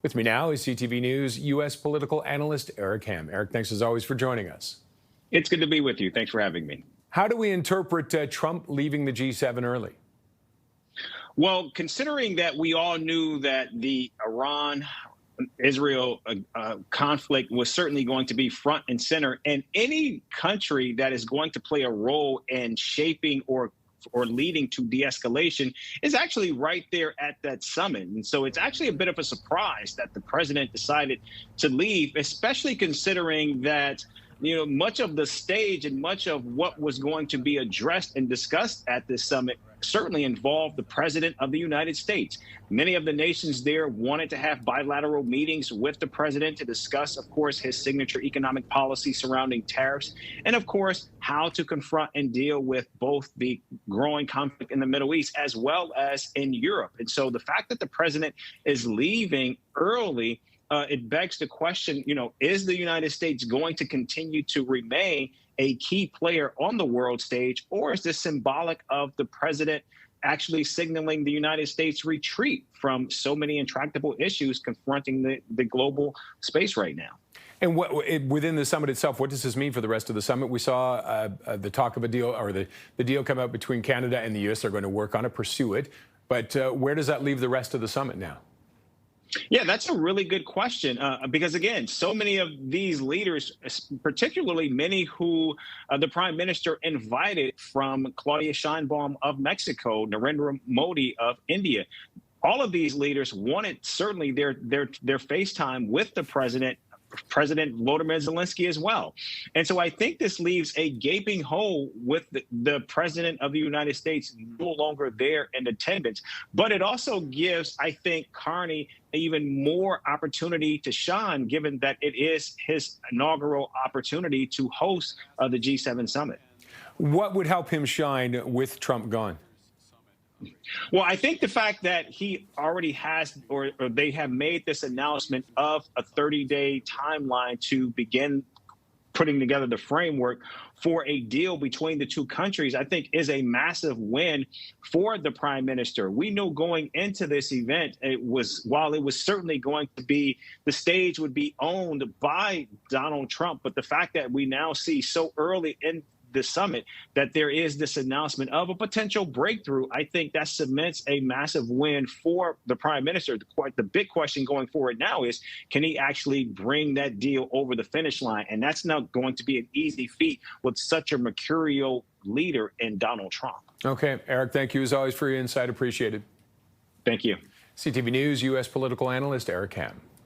With me now is CTV News U.S. political analyst Eric Ham. Eric, thanks as always for joining us. It's good to be with you. Thanks for having me. How do we interpret Trump leaving the G7 early? Well, considering that we all knew that the Iran-Israel conflict was certainly going to be front and center, and any country that is going to play a role in shaping or leading to de-escalation is actually right there at that summit. And so it's actually a bit of a surprise that the president decided to leave, especially considering that much of the stage and much of what was going to be addressed and discussed at this summit certainly involved the president of the United States. Many of the nations there wanted to have bilateral meetings with the president to discuss, of course, his signature economic policy surrounding tariffs, and of course, how to confront and deal with both the growing conflict in the Middle East as well as in Europe. And so the fact that the president is leaving early, it begs the question, is the United States going to continue to remain a key player on the world stage, or is this symbolic of the president actually signaling the United States retreat from so many intractable issues confronting the global space right now? And within the summit itself, what does this mean for the rest of the summit? We saw the talk of a deal, or the deal come out between Canada and the U.S. They're going to work on it, pursue it. But where does that leave the rest of the summit now? Yeah, that's a really good question, because, again, so many of these leaders, particularly many who the prime minister invited, from Claudia Sheinbaum of Mexico, Narendra Modi of India, all of these leaders wanted certainly their FaceTime with the President Volodymyr Zelensky as well. And so I think this leaves a gaping hole with the president of the United States no longer there in attendance. But it also gives, I think, Carney even more opportunity to shine, given that it is his inaugural opportunity to host the G7 summit. What would help him shine with Trump gone? Well, I think the fact that he already has, or they have made this announcement of a 30-day timeline to begin putting together the framework for a deal between the two countries, I think is a massive win for the prime minister. We knew going into this event, while it was certainly going to be, the stage would be owned by Donald Trump, but the fact that we now see so early in the summit that there is this announcement of a potential breakthrough, I think that cements a massive win for the prime minister. The big question going forward now is, can he actually bring that deal over the finish line? And that's not going to be an easy feat with such a mercurial leader in Donald Trump. Okay, Eric, thank you as always for your insight. Appreciate it. Thank you. CTV News U.S. political analyst Eric Ham.